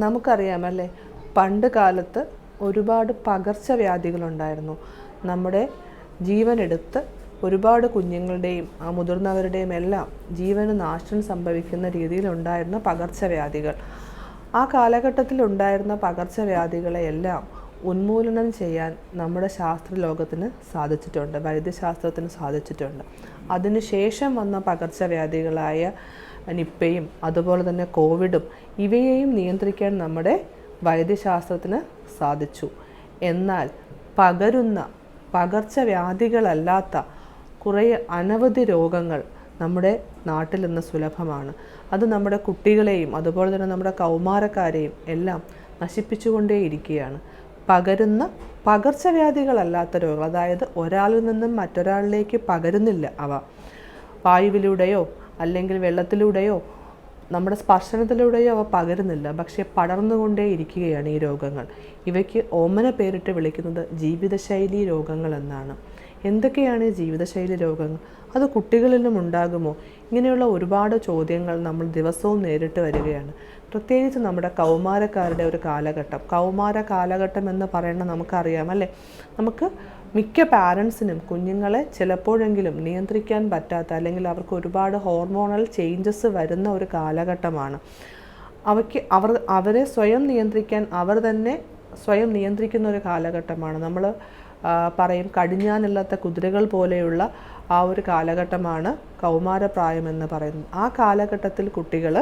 നമുക്കറിയാമല്ലേ, പണ്ട് കാലത്ത് ഒരുപാട് പകർച്ചവ്യാധികളുണ്ടായിരുന്നു. നമ്മുടെ ജീവനെടുത്ത് ഒരുപാട് കുഞ്ഞുങ്ങളുടെയും മുതിർന്നവരുടെയും എല്ലാം ജീവന് നാശം സംഭവിക്കുന്ന രീതിയിലുണ്ടായിരുന്ന പകർച്ചവ്യാധികൾ. ആ കാലഘട്ടത്തിലുണ്ടായിരുന്ന പകർച്ചവ്യാധികളെയെല്ലാം ഉന്മൂലനം ചെയ്യാൻ നമ്മുടെ ശാസ്ത്രലോകത്തിന് സാധിച്ചിട്ടുണ്ട്, വൈദ്യശാസ്ത്രത്തിന് സാധിച്ചിട്ടുണ്ട്. അതിനുശേഷം വന്ന പകർച്ചവ്യാധികളായ നിപ്പയും അതുപോലെ തന്നെ കോവിഡും ഇവയെയും നിയന്ത്രിക്കാൻ നമ്മുടെ വൈദ്യശാസ്ത്രത്തിന് സാധിച്ചു. എന്നാൽ പകരുന്ന പകർച്ചവ്യാധികളല്ലാത്ത കുറേ അനവധി രോഗങ്ങൾ നമ്മുടെ നാട്ടിൽ ഇന്ന് സുലഭമാണ്. അത് നമ്മുടെ കുട്ടികളെയും അതുപോലെ തന്നെ നമ്മുടെ കൗമാരക്കാരെയും എല്ലാം നശിപ്പിച്ചുകൊണ്ടേയിരിക്കുകയാണ്. പകരുന്ന പകർച്ചവ്യാധികളല്ലാത്ത രോഗങ്ങൾ, അതായത് ഒരാളിൽ നിന്നും മറ്റൊരാളിലേക്ക് പകരുന്നില്ല. അവ വായുവിലൂടെയോ അല്ലെങ്കിൽ വെള്ളത്തിലൂടെയോ നമ്മുടെ സ്പർശനത്തിലൂടെയോ അവ പകരുന്നില്ല, പക്ഷേ പടർന്നുകൊണ്ടേ ഇരിക്കുകയാണ് ഈ രോഗങ്ങൾ. ഇവയ്ക്ക് ഓമന പേരിട്ട് വിളിക്കുന്നത് ജീവിതശൈലി രോഗങ്ങൾ എന്നാണ്. എന്തൊക്കെയാണ് ഈ ജീവിതശൈലി രോഗങ്ങൾ? അത് കുട്ടികളിലും ഉണ്ടാകുമോ? ഇങ്ങനെയുള്ള ഒരുപാട് ചോദ്യങ്ങൾ നമ്മൾ ദിവസവും നേരിട്ട് വരികയാണ്. പ്രത്യേകിച്ച് നമ്മുടെ കൗമാരക്കാരുടെ ഒരു കാലഘട്ടം, കൗമാര കാലഘട്ടം എന്ന് പറയുന്നത് നമുക്കറിയാം അല്ലേ. നമുക്ക് മിക്ക പാരൻസിനും കുഞ്ഞുങ്ങളെ ചിലപ്പോഴെങ്കിലും നിയന്ത്രിക്കാൻ പറ്റാത്ത അല്ലെങ്കിൽ അവർക്ക് ഒരുപാട് ഹോർമോണൽ ചേഞ്ചസ് വരുന്ന ഒരു കാലഘട്ടമാണ്. അവരെ സ്വയം നിയന്ത്രിക്കാൻ അവർ തന്നെ സ്വയം നിയന്ത്രിക്കുന്ന ഒരു കാലഘട്ടമാണ്. നമ്മൾ പറയും കടിഞ്ഞാനില്ലാത്ത കുതിരകൾ പോലെയുള്ള ആ ഒരു കാലഘട്ടമാണ് കൗമാരപ്രായം എന്ന് പറയുന്നത്. ആ കാലഘട്ടത്തിൽ കുട്ടികൾ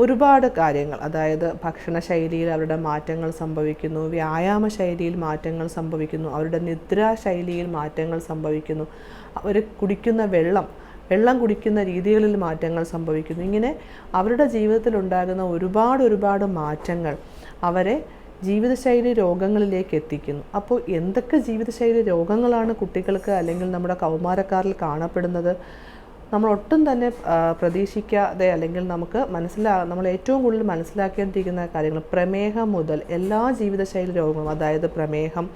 ഒരുപാട് കാര്യങ്ങൾ, അതായത് ഭക്ഷണശൈലിയിൽ അവരുടെ മാറ്റങ്ങൾ സംഭവിക്കുന്നു, വ്യായാമ ശൈലിയിൽ മാറ്റങ്ങൾ സംഭവിക്കുന്നു, അവരുടെ നിദ്രാശൈലിയിൽ മാറ്റങ്ങൾ സംഭവിക്കുന്നു, അവർ കുടിക്കുന്ന വെള്ളം കുടിക്കുന്ന രീതികളിൽ മാറ്റങ്ങൾ സംഭവിക്കുന്നു. ഇങ്ങനെ അവരുടെ ജീവിതത്തിൽ ഉണ്ടാകുന്ന ഒരുപാട് മാറ്റങ്ങൾ അവരെ ജീവിതശൈലി രോഗങ്ങളിലേക്ക് എത്തിക്കുന്നു. അപ്പോൾ എന്തൊക്കെ ജീവിതശൈലി രോഗങ്ങളാണ് കുട്ടികൾക്ക് അല്ലെങ്കിൽ നമ്മുടെ കൗമാരക്കാരിൽ കാണപ്പെടുന്നത്? നമ്മൾ ഒട്ടും തന്നെ പ്രതീക്ഷിക്കാതെ അല്ലെങ്കിൽ നമ്മൾ ഏറ്റവും കൂടുതൽ മനസ്സിലാക്കേണ്ടിയിരിക്കുന്ന കാര്യങ്ങൾ, പ്രമേഹം മുതൽ എല്ലാ ജീവിതശൈലി രോഗങ്ങളും, അതായത് പ്രമേഹം,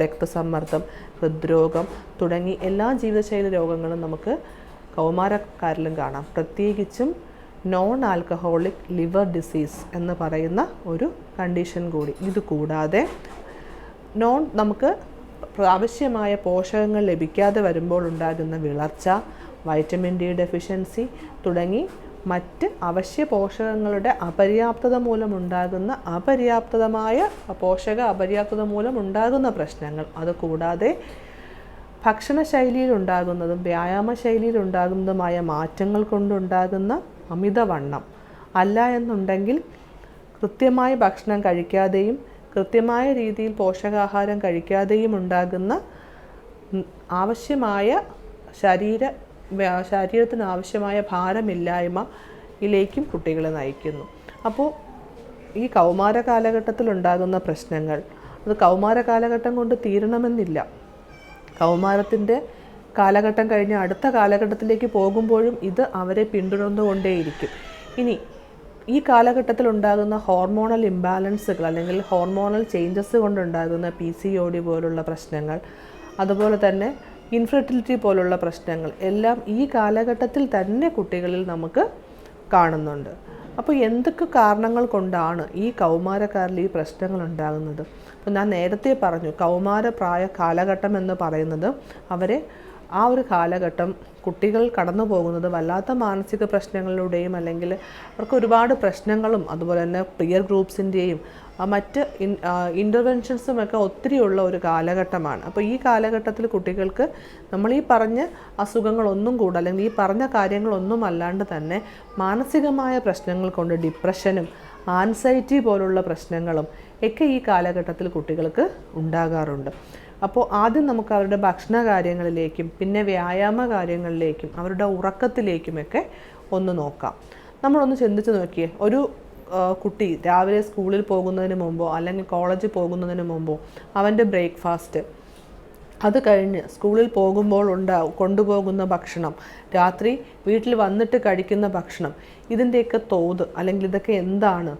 രക്തസമ്മർദ്ദം, ഹൃദ്രോഗം തുടങ്ങി എല്ലാ ജീവിതശൈലി രോഗങ്ങളും നമുക്ക് കൗമാരക്കാരിലും കാണാം. പ്രത്യേകിച്ചും നോൺ ആൽക്കഹോളിക് ലിവർ ഡിസീസ് എന്ന് പറയുന്ന ഒരു കണ്ടീഷൻ കൂടി. ഇത് കൂടാതെ നമുക്ക് ആവശ്യമായ പോഷകങ്ങൾ ലഭിക്കാതെ വരുമ്പോൾ ഉണ്ടാകുന്ന വിളർച്ച, വൈറ്റമിൻ ഡി ഡെഫിഷ്യൻസി തുടങ്ങി മറ്റ് അവശ്യ പോഷകങ്ങളുടെ അപര്യാപ്തത മൂലമുണ്ടാകുന്ന പോഷക അപര്യാപ്തത മൂലമുണ്ടാകുന്ന പ്രശ്നങ്ങൾ. അതുകൂടാതെ ഭക്ഷണശൈലിയിൽ ഉണ്ടാകുന്നതും വ്യായാമ ശൈലിയിൽ ഉണ്ടാകുന്നതുമായ മാറ്റങ്ങൾ കൊണ്ടുണ്ടാകുന്ന അമിതവണ്ണം, അല്ല എന്നുണ്ടെങ്കിൽ കൃത്യമായ ഭക്ഷണം കഴിക്കാതെയും കൃത്യമായ രീതിയിൽ പോഷകാഹാരം കഴിക്കാതെയും ഉണ്ടാകുന്ന ശരീരത്തിന് ആവശ്യമായ ഭാരമില്ലായ്മയിലേക്കും കുട്ടികളെ നയിക്കുന്നു. അപ്പോൾ ഈ കൗമാര കാലഘട്ടത്തിൽ ഉണ്ടാകുന്ന പ്രശ്നങ്ങൾ അത് കൗമാര കാലഘട്ടം കൊണ്ട് തീരണമെന്നില്ല. കൗമാരത്തിൻ്റെ കാലഘട്ടം കഴിഞ്ഞ് അടുത്ത കാലഘട്ടത്തിലേക്ക് പോകുമ്പോഴും ഇത് അവരെ പിന്തുടർന്നുകൊണ്ടേയിരിക്കും. ഇനി ഈ കാലഘട്ടത്തിൽ ഉണ്ടാകുന്ന ഹോർമോണൽ ഇംബാലൻസുകൾ അല്ലെങ്കിൽ ഹോർമോണൽ ചേഞ്ചസ് കൊണ്ടുണ്ടാകുന്ന PCOD പോലുള്ള പ്രശ്നങ്ങൾ, അതുപോലെ തന്നെ ഇൻഫെർട്ടിലിറ്റി പോലുള്ള പ്രശ്നങ്ങൾ എല്ലാം ഈ കാലഘട്ടത്തിൽ തന്നെ കുട്ടികളിൽ നമുക്ക് കാണുന്നുണ്ട്. അപ്പോൾ എന്തൊക്കെ കാരണങ്ങൾ കൊണ്ടാണ് ഈ കൗമാരക്കാരിൽ ഈ പ്രശ്നങ്ങൾ ഉണ്ടാകുന്നത്? അപ്പോൾ ഞാൻ നേരത്തെ പറഞ്ഞു, കൗമാരപ്രായ കാലഘട്ടം എന്ന് പറയുന്നത് ആ ഒരു കാലഘട്ടം കുട്ടികൾ കടന്നു പോകുന്നത് വല്ലാത്ത മാനസിക പ്രശ്നങ്ങളിലൂടെയും അല്ലെങ്കിൽ അവർക്ക് ഒരുപാട് പ്രശ്നങ്ങളും അതുപോലെ തന്നെ പിയർ ഗ്രൂപ്പ്സിൻ്റെയും മറ്റ് ഇൻ്റർവെൻഷൻസുമൊക്കെ ഒത്തിരിയുള്ള ഒരു കാലഘട്ടമാണ്. അപ്പോൾ ഈ കാലഘട്ടത്തിൽ കുട്ടികൾക്ക് നമ്മൾ ഈ പറഞ്ഞ അസുഖങ്ങളൊന്നും കൂടെ അല്ലെങ്കിൽ ഈ പറഞ്ഞ കാര്യങ്ങളൊന്നും അല്ലാണ്ട് തന്നെ മാനസികമായ പ്രശ്നങ്ങൾ കൊണ്ട് ഡിപ്രഷനും ആൻസൈറ്റി പോലുള്ള പ്രശ്നങ്ങളും ഒക്കെ ഈ കാലഘട്ടത്തിൽ കുട്ടികൾക്ക് ഉണ്ടാകാറുണ്ട്. അപ്പോൾ ആദ്യം നമുക്ക് അവരുടെ ഭക്ഷണ കാര്യങ്ങളിലേക്കും പിന്നെ വ്യായാമ കാര്യങ്ങളിലേക്കും അവരുടെ ഉറക്കത്തിലേക്കുമൊക്കെ ഒന്ന് നോക്കാം. നമ്മളൊന്ന് ചിന്തിച്ച് നോക്കിയേ, ഒരു കുട്ടി രാവിലെ സ്കൂളിൽ പോകുന്നതിന് മുമ്പോ അല്ലെങ്കിൽ കോളേജിൽ പോകുന്നതിന് മുമ്പോ അവൻ്റെ ബ്രേക്ക്ഫാസ്റ്റ്, അത് കഴിഞ്ഞ് സ്കൂളിൽ പോകുമ്പോൾ കൊണ്ടുപോകുന്ന ഭക്ഷണം, രാത്രി വീട്ടിൽ വന്നിട്ട് കഴിക്കുന്ന ഭക്ഷണം, ഇതിൻ്റെയൊക്കെ തോത് അല്ലെങ്കിൽ ഇതൊക്കെ എന്താണ്?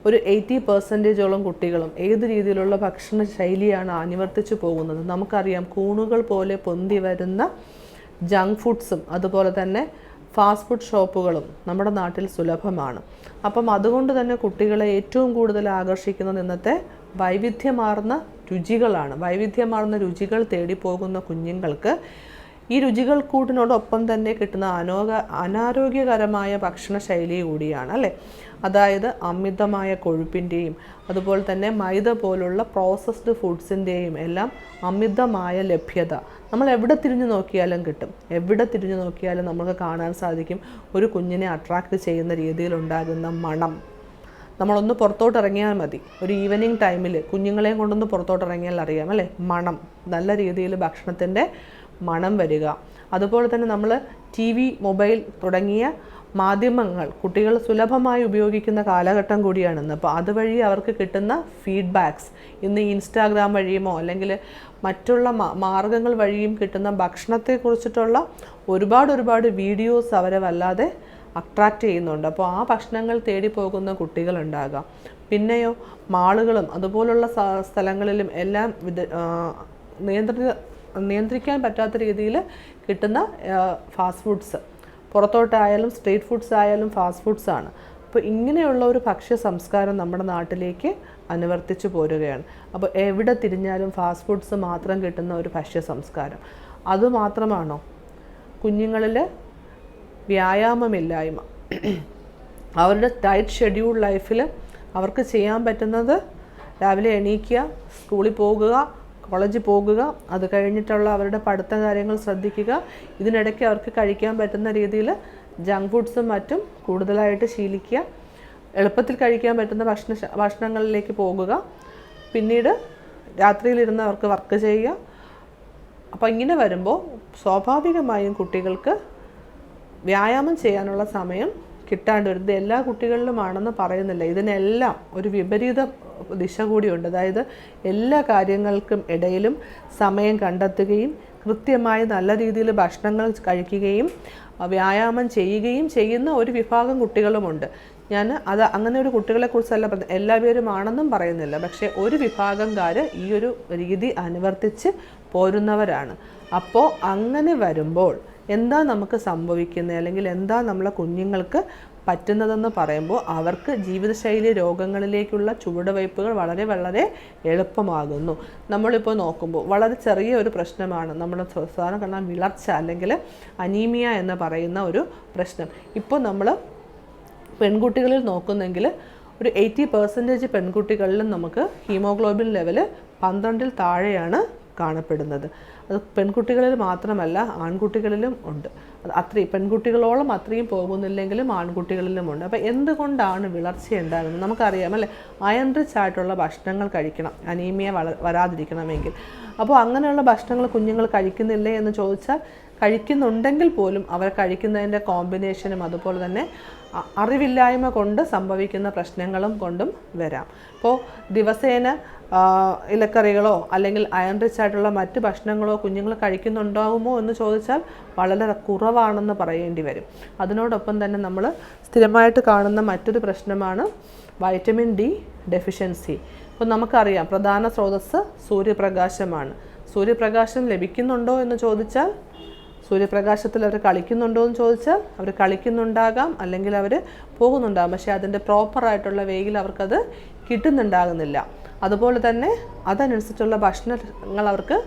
ഒരു 80% കുട്ടികളും ഏത് രീതിയിലുള്ള ഭക്ഷണ ശൈലിയാണ് അനുവർത്തിച്ചു പോകുന്നത്? നമുക്കറിയാം, കൂണുകൾ പോലെ പൊന്തി വരുന്ന ജങ്ക് ഫുഡ്സും അതുപോലെ തന്നെ ഫാസ്റ്റ് ഫുഡ് ഷോപ്പുകളും നമ്മുടെ നാട്ടിൽ സുലഭമാണ്. അപ്പം അതുകൊണ്ട് തന്നെ കുട്ടികളെ ഏറ്റവും കൂടുതൽ ആകർഷിക്കുന്നത് ഇന്നത്തെ വൈവിധ്യമാർന്ന രുചികളാണ്. വൈവിധ്യമാർന്ന രുചികൾ തേടിപ്പോകുന്ന കുഞ്ഞുങ്ങൾക്ക് ഈ രുചികൾ കൂട്ടിനോടൊപ്പം തന്നെ കിട്ടുന്ന അനാരോഗ്യകരമായ ഭക്ഷണശൈലി കൂടിയാണ് അല്ലേ. അതായത് അമിതമായ കൊഴുപ്പിൻ്റെയും അതുപോലെ തന്നെ മൈദ പോലുള്ള പ്രോസസ്ഡ് ഫുഡ്സിൻ്റെയും എല്ലാം അമിതമായ ലഭ്യത നമ്മൾ എവിടെ തിരിഞ്ഞു നോക്കിയാലും കിട്ടും. എവിടെ തിരിഞ്ഞു നോക്കിയാലും നമുക്ക് കാണാൻ സാധിക്കും ഒരു കുഞ്ഞിനെ അട്രാക്റ്റ് ചെയ്യുന്ന രീതിയിലുണ്ടാകുന്ന മണം. നമ്മളൊന്ന് പുറത്തോട്ട് ഇറങ്ങിയാൽ മതി, ഒരു ഈവനിങ് ടൈമിൽ കുഞ്ഞുങ്ങളെയും കൊണ്ടൊന്ന് പുറത്തോട്ട് ഇറങ്ങിയാൽ അറിയാം അല്ലേ, മണം, നല്ല രീതിയിൽ ഭക്ഷണത്തിൻ്റെ മണം വരിക. അതുപോലെ തന്നെ നമ്മൾ TV, മൊബൈൽ തുടങ്ങിയ മാധ്യമങ്ങൾ കുട്ടികൾ സുലഭമായി ഉപയോഗിക്കുന്ന കാലഘട്ടം കൂടിയാണെന്ന്. അപ്പോൾ അതുവഴി അവർക്ക് കിട്ടുന്ന ഫീഡ്ബാക്സ് ഇന്ന് ഇൻസ്റ്റാഗ്രാം വഴിയുമോ അല്ലെങ്കിൽ മറ്റുള്ള മാർഗങ്ങൾ വഴിയും കിട്ടുന്ന ഭക്ഷണത്തെക്കുറിച്ചിട്ടുള്ള ഒരുപാട് വീഡിയോസ് അവരെ വല്ലാതെ അട്രാക്റ്റ് ചെയ്യുന്നുണ്ട്. അപ്പോൾ ആ ഭക്ഷണങ്ങൾ തേടി പോകുന്ന കുട്ടികളുണ്ടാകാം. പിന്നെയോ മാളുകളും അതുപോലുള്ള സ്ഥലങ്ങളിലും എല്ലാം നിയന്ത്രിക്കാൻ പറ്റാത്ത രീതിയിൽ കിട്ടുന്ന ഫാസ്റ്റ് ഫുഡ്സ്, പുറത്തോട്ടായാലും സ്ട്രീറ്റ് ഫുഡ്സ് ആയാലും ഫാസ്റ്റ് ഫുഡ്സ് ആണ്. അപ്പോൾ ഇങ്ങനെയുള്ള ഒരു ഭക്ഷ്യ സംസ്കാരം നമ്മുടെ നാട്ടിലേക്ക് അനുവർത്തിച്ചു പോരുകയാണ്. അപ്പോൾ എവിടെ തിരിഞ്ഞാലും ഫാസ്റ്റ് ഫുഡ്സ് മാത്രം കിട്ടുന്ന ഒരു ഭക്ഷ്യ സംസ്കാരം. അതുമാത്രമാണോ? കുഞ്ഞുങ്ങളിൽ വ്യായാമമില്ലായ്മ. അവരുടെ ടൈറ്റ് ഷെഡ്യൂൾ ലൈഫിൽ അവർക്ക് ചെയ്യാൻ പറ്റുന്നത് രാവിലെ എണീക്കുക, സ്കൂളിൽ പോകുക, കോളേജിൽ പോകുക, അത് കഴിഞ്ഞിട്ടുള്ള അവരുടെ പഠിത്ത കാര്യങ്ങൾ ശ്രദ്ധിക്കുക. ഇതിനിടയ്ക്ക് അവർക്ക് കഴിക്കാൻ പറ്റുന്ന രീതിയിൽ ജങ്ക് ഫുഡ്സും മറ്റും കൂടുതലായിട്ട് ശീലിക്കുക, എളുപ്പത്തിൽ കഴിക്കാൻ പറ്റുന്ന ഭക്ഷണങ്ങളിലേക്ക് പോകുക, പിന്നീട് രാത്രിയിലിരുന്ന് അവർക്ക് വർക്ക് ചെയ്യുക. അപ്പോൾ ഇങ്ങനെ വരുമ്പോൾ സ്വാഭാവികമായും കുട്ടികൾക്ക് വ്യായാമം ചെയ്യാനുള്ള സമയം കിട്ടാണ്ട് വരും. ഇത് എല്ലാ കുട്ടികളിലുമാണെന്ന് പറയുന്നില്ല, ഇതിനെല്ലാം ഒരു വിപരീത ദിശ കൂടിയുണ്ട്. അതായത് എല്ലാ കാര്യങ്ങൾക്കും ഇടയിലും സമയം കണ്ടെത്തുകയും കൃത്യമായി നല്ല രീതിയിൽ ഭക്ഷണങ്ങൾ കഴിക്കുകയും വ്യായാമം ചെയ്യുകയും ചെയ്യുന്ന ഒരു വിഭാഗം കുട്ടികളുമുണ്ട്. ഞാൻ അങ്ങനെ ഒരു കുട്ടികളെക്കുറിച്ചല്ല എല്ലാവരുമാണെന്നും പറയുന്നില്ല, പക്ഷേ ഒരു വിഭാഗംകാർ ഈ ഒരു രീതി അനുവർത്തിച്ച് പോരുന്നവരാണ്. അപ്പോൾ അങ്ങനെ വരുമ്പോൾ എന്താ നമുക്ക് സംഭവിക്കുന്നത്, അല്ലെങ്കിൽ എന്താ നമ്മളെ കുഞ്ഞുങ്ങൾക്ക് പറ്റുന്നതെന്ന് പറയുമ്പോൾ അവർക്ക് ജീവിതശൈലി രോഗങ്ങളിലേക്കുള്ള ചുവടുവയ്പ്പുകൾ വളരെ എളുപ്പമാകുന്നു. നമ്മളിപ്പോൾ നോക്കുമ്പോൾ വളരെ ചെറിയ ഒരു പ്രശ്നമാണ് നമ്മുടെ സാധാരണ വിളർച്ച അല്ലെങ്കിൽ അനീമിയ എന്ന് പറയുന്ന ഒരു പ്രശ്നം. ഇപ്പോൾ നമ്മൾ പെൺകുട്ടികളിൽ നോക്കുന്നെങ്കിൽ ഒരു 80% പെൺകുട്ടികളിലും നമുക്ക് ഹീമോഗ്ലോബിൻ ലെവൽ 12-ൽ താഴെയാണ് കാണപ്പെടുന്നത്. അത് പെൺകുട്ടികളിൽ മാത്രമല്ല ആൺകുട്ടികളിലും ഉണ്ട്. അത് അത്രയും പെൺകുട്ടികളോളം അത്രയും പോകുന്നില്ലെങ്കിലും ആൺകുട്ടികളിലുമുണ്ട്. അപ്പോൾ എന്തുകൊണ്ടാണ് വിളർച്ച ഉണ്ടാകുന്നത്? നമുക്കറിയാം അല്ലേ, അയൺ റിച്ച് ആയിട്ടുള്ള ഭക്ഷണങ്ങൾ കഴിക്കണം അനീമിയ വരാതിരിക്കണമെങ്കിൽ. അപ്പോൾ അങ്ങനെയുള്ള ഭക്ഷണങ്ങൾ കുഞ്ഞുങ്ങൾ കഴിക്കുന്നില്ലേ എന്ന് ചോദിച്ചാൽ കഴിക്കുന്നുണ്ടെങ്കിൽ പോലും അവർ കഴിക്കുന്നതിൻ്റെ കോമ്പിനേഷനും അതുപോലെ തന്നെ അറിവില്ലായ്മ കൊണ്ട് സംഭവിക്കുന്ന പ്രശ്നങ്ങളും കൊണ്ടും വരാം. അപ്പോൾ ദിവസേന ഇലക്കറികളോ അല്ലെങ്കിൽ അയൺ റിച്ച് ആയിട്ടുള്ള മറ്റ് ഭക്ഷണങ്ങളോ കുഞ്ഞുങ്ങൾ കഴിക്കുന്നുണ്ടാകുമോ എന്ന് ചോദിച്ചാൽ വളരെ കുറവാണെന്ന് പറയേണ്ടി വരും. അതിനോടൊപ്പം തന്നെ നമ്മൾ സ്ഥിരമായിട്ട് കാണുന്ന മറ്റൊരു പ്രശ്നമാണ് വൈറ്റമിൻ ഡി ഡെഫിഷ്യൻസി. അപ്പോൾ നമുക്കറിയാം പ്രധാന സ്രോതസ്സ് സൂര്യപ്രകാശമാണ്. സൂര്യപ്രകാശം ലഭിക്കുന്നുണ്ടോ എന്ന് ചോദിച്ചാൽ, സൂര്യപ്രകാശത്തിൽ അവർ കളിക്കുന്നുണ്ടോ എന്ന് ചോദിച്ചാൽ അവർ കളിക്കുന്നുണ്ടാകാം, അല്ലെങ്കിൽ അവർ പോകുന്നുണ്ടാകും. പക്ഷേ അതിൻ്റെ പ്രോപ്പറായിട്ടുള്ള വേയിൽ അവർക്കത് കിട്ടുന്നുണ്ടാകുന്നില്ല. അതുപോലെ തന്നെ അതനുസരിച്ചുള്ള ഭക്ഷണങ്ങൾ അവർക്ക്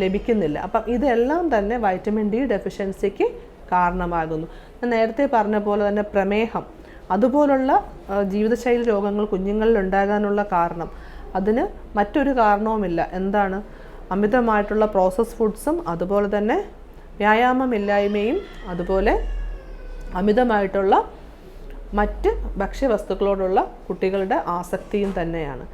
ലഭിക്കുന്നില്ല. അപ്പം ഇതെല്ലാം തന്നെ വൈറ്റമിൻ ഡി ഡെഫിഷ്യൻസിക്ക് കാരണമാകുന്നു. ഞാൻ നേരത്തെ പറഞ്ഞ പോലെ തന്നെ പ്രമേഹം അതുപോലുള്ള ജീവിതശൈലി രോഗങ്ങൾ കുഞ്ഞുങ്ങളിൽ ഉണ്ടാകാനുള്ള കാരണം, അതിന് മറ്റൊരു കാരണവുമില്ല. എന്താണ്? അമിതമായിട്ടുള്ള പ്രോസസ് ഫുഡ്സും അതുപോലെ തന്നെ വ്യായാമമില്ലായ്മയും അതുപോലെ അമിതമായിട്ടുള്ള മറ്റ് ഭക്ഷ്യവസ്തുക്കളോടുള്ള കുട്ടികളുടെ ആസക്തിയും തന്നെയാണ്.